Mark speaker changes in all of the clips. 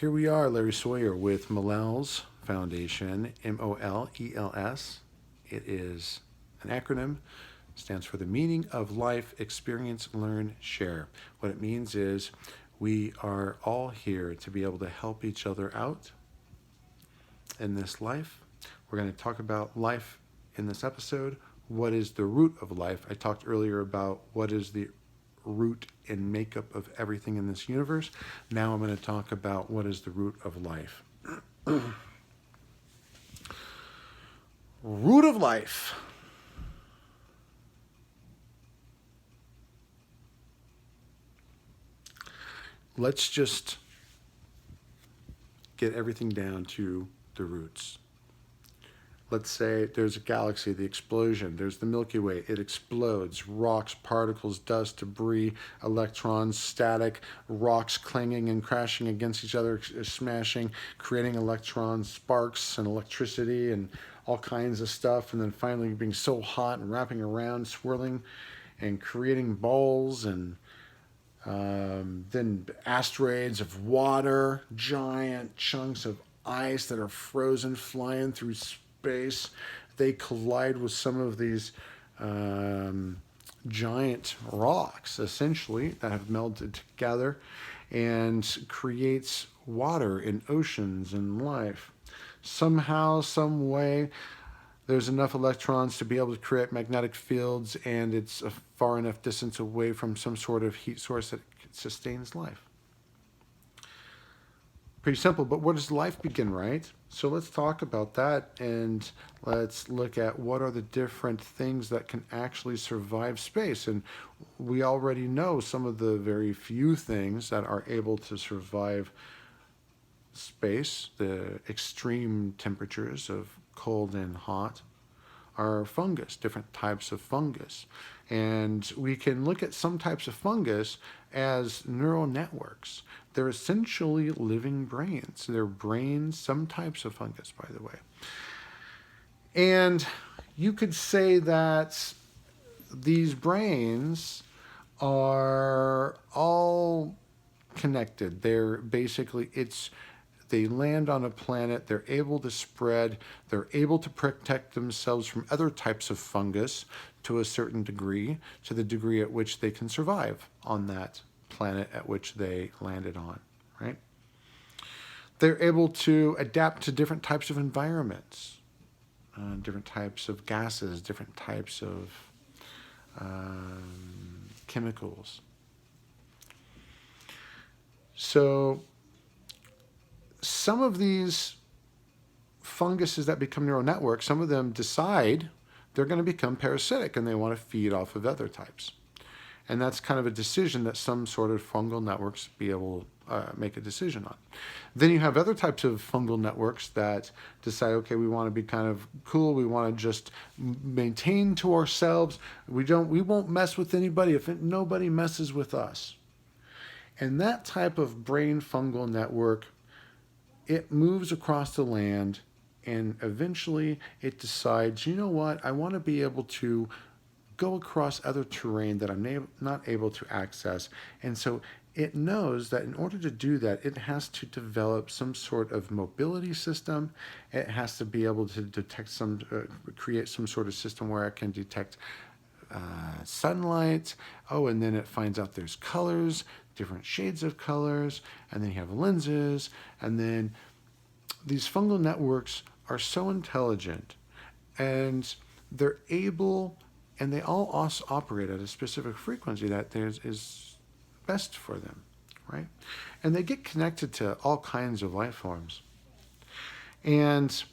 Speaker 1: Here we are, Larry Sawyer with MOLELS Foundation, MOLELS. It is an acronym, stands for the meaning of life, experience, learn, share. What it means is we are all here to be able to help each other out in this life. We're going to talk about life in this episode. What is the root of life? I talked earlier about what is the root and makeup of everything in this universe. Now I'm going to talk about what is the root of life. Root of life. Let's just get everything down to the roots. Let's say there's a galaxy, the explosion, there's the Milky Way, it explodes, rocks, particles, dust, debris, electrons, static, rocks clanging and crashing against each other, smashing, creating electrons, sparks and electricity and all kinds of stuff, and then finally being so hot and wrapping around, swirling and creating balls, and then asteroids of water, giant chunks of ice that are frozen, flying through space. They collide with some of these giant rocks, essentially, that have melted together and creates water in oceans and life. Somehow, some way, there's enough electrons to be able to create magnetic fields, and it's a far enough distance away from some sort of heat source that sustains life. Pretty simple, but where does life begin, right? So let's talk about that, and let's look at what are the different things that can actually survive space. And we already know some of the very few things that are able to survive space. The extreme temperatures of cold and hot are fungus, different types of fungus. And we can look at some types of fungus as neural networks. They're essentially living brains. They're brains, some types of fungus, by the way. And you could say that these brains are all connected. They're basically, they land on a planet, they're able to spread, they're able to protect themselves from other types of fungus to a certain degree, to the degree at which they can survive on that planet at which they landed on, right? They're able to adapt to different types of environments, different types of gases, different types of chemicals. So some of these funguses that become neural networks, some of them decide they're going to become parasitic and they want to feed off of other types. And that's kind of a decision that some sort of fungal networks be able to make a decision on. Then you have other types of fungal networks that decide, okay, we want to be kind of cool. We want to just maintain to ourselves. We won't mess with anybody if nobody messes with us. And that type of brain fungal network, it moves across the land, and eventually it decides, you know what, I want to be able to go across other terrain that I'm not able to access. And so it knows that in order to do that, it has to develop some sort of mobility system. It has to be able to detect create some sort of system where it can detect sunlight. Oh, and then it finds out there's colors, different shades of colors, and then you have lenses, and then these fungal networks are so intelligent, and they're able, and they all also operate at a specific frequency that is best for them, right? And they get connected to all kinds of life forms. And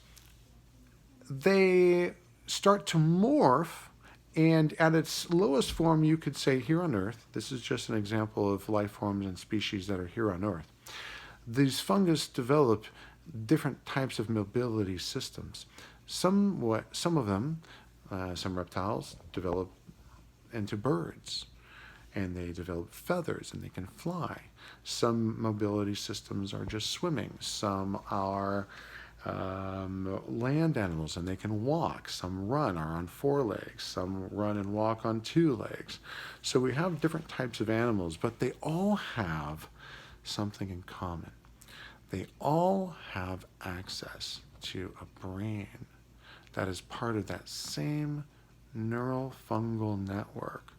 Speaker 1: they start to morph, and at its lowest form, you could say here on Earth, this is just an example of life forms and species that are here on Earth. These fungus develop different types of mobility systems. Some of them, some reptiles, develop into birds, and they develop feathers and they can fly. Some mobility systems are just swimming. Some are land animals and they can walk. Some run, are on 4 legs. Some run and walk on 2 legs. So we have different types of animals, but they all have something in common. They all have access to a brain that is part of that same neural fungal network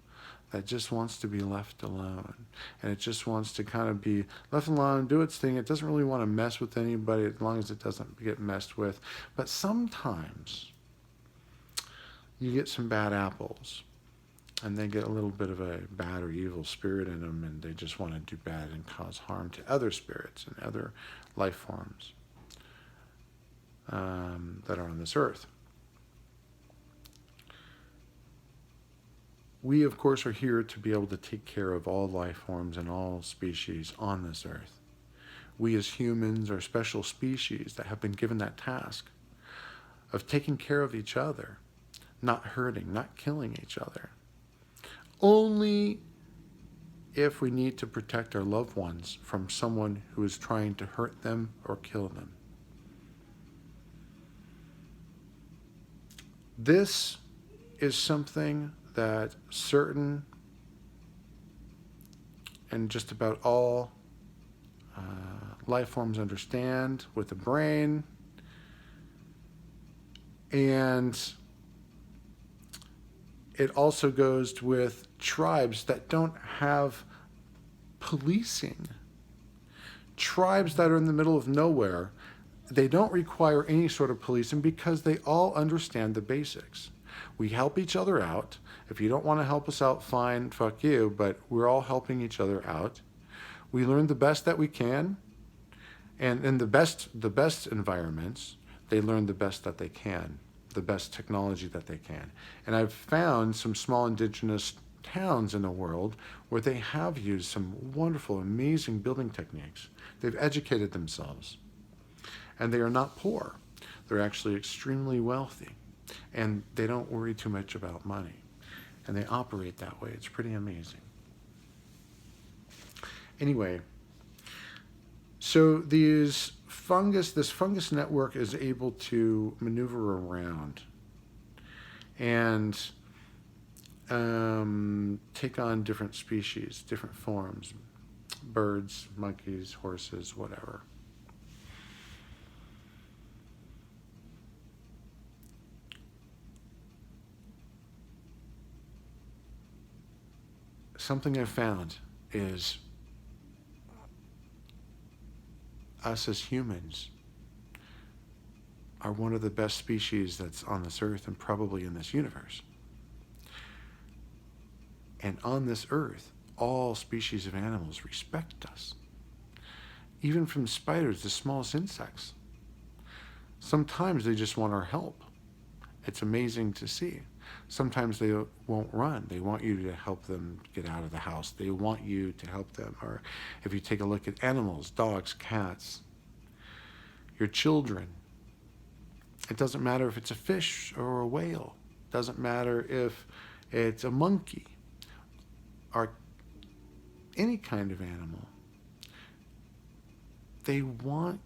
Speaker 1: that just wants to be left alone. And it just wants to kind of be left alone, do its thing. It doesn't really want to mess with anybody as long as it doesn't get messed with. But sometimes you get some bad apples and they get a little bit of a bad or evil spirit in them, and they just want to do bad and cause harm to other spirits and other life forms that are on this earth. We, of course, are here to be able to take care of all life forms and all species on this earth. We as humans are special species that have been given that task of taking care of each other, not hurting, not killing each other. Only if we need to protect our loved ones from someone who is trying to hurt them or kill them. This is something that certain and just about all life forms understand with the brain. And it also goes with tribes that don't have policing. Tribes that are in the middle of nowhere, they don't require any sort of policing because they all understand the basics. We help each other out. If you don't want to help us out, fine, fuck you, but we're all helping each other out. We learn the best that we can, and in the best environments, they learn the best that they can, the best technology that they can. And I've found some small indigenous towns in the world where they have used some wonderful, amazing building techniques. They've educated themselves, and they are not poor. They're actually extremely wealthy, and they don't worry too much about money. And they operate that way. It's pretty amazing. Anyway, so this fungus network is able to maneuver around and take on different species, different forms, birds, monkeys, horses, whatever. Something I've found is us as humans are one of the best species that's on this earth and probably in this universe. And on this earth, all species of animals respect us. Even from spiders, the smallest insects. Sometimes they just want our help. It's amazing to see. Sometimes they won't run. They want you to help them get out of the house. They want you to help them. Or if you take a look at animals, dogs, cats, your children. It doesn't matter if it's a fish or a whale. It doesn't matter if it's a monkey or any kind of animal. They want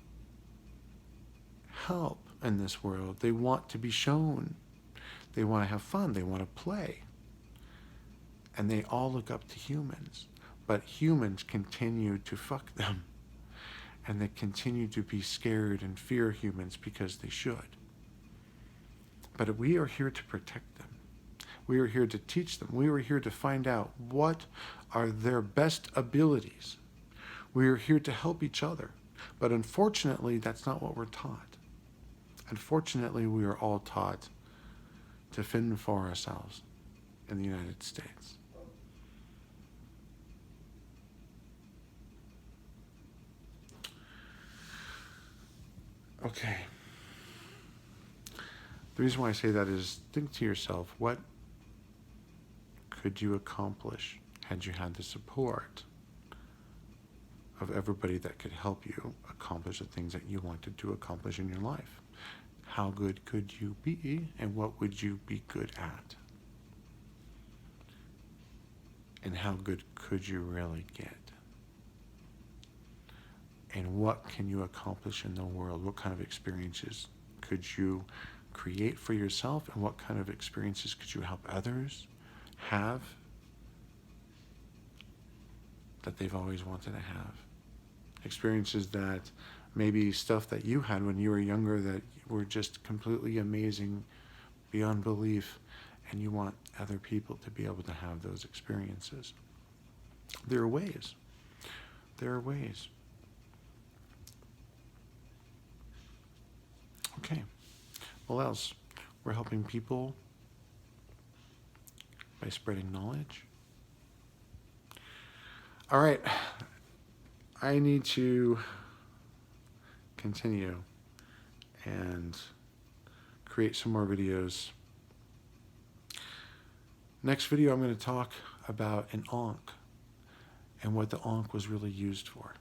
Speaker 1: help in this world. They want to be shown. They want to have fun. They want to play. And they all look up to humans. But humans continue to fuck them. And they continue to be scared and fear humans because they should. But we are here to protect them. We are here to teach them. We are here to find out what are their best abilities. We are here to help each other. But unfortunately, that's not what we're taught. Unfortunately, we are all taught to fend for ourselves in the United States. Okay. The reason why I say that is think to yourself, what could you accomplish had you had the support of everybody that could help you accomplish the things that you wanted to accomplish in your life? How good could you be, and what would you be good at? And how good could you really get? And what can you accomplish in the world? What kind of experiences could you create for yourself, and what kind of experiences could you help others have that they've always wanted to have? Experiences that maybe stuff that you had when you were younger that were just completely amazing beyond belief, and you want other people to be able to have those experiences. There are ways. There are ways. Okay. Well, else, we're helping people by spreading knowledge. All right. I need to continue and create some more videos. Next video, I'm going to talk about an ankh and what the ankh was really used for.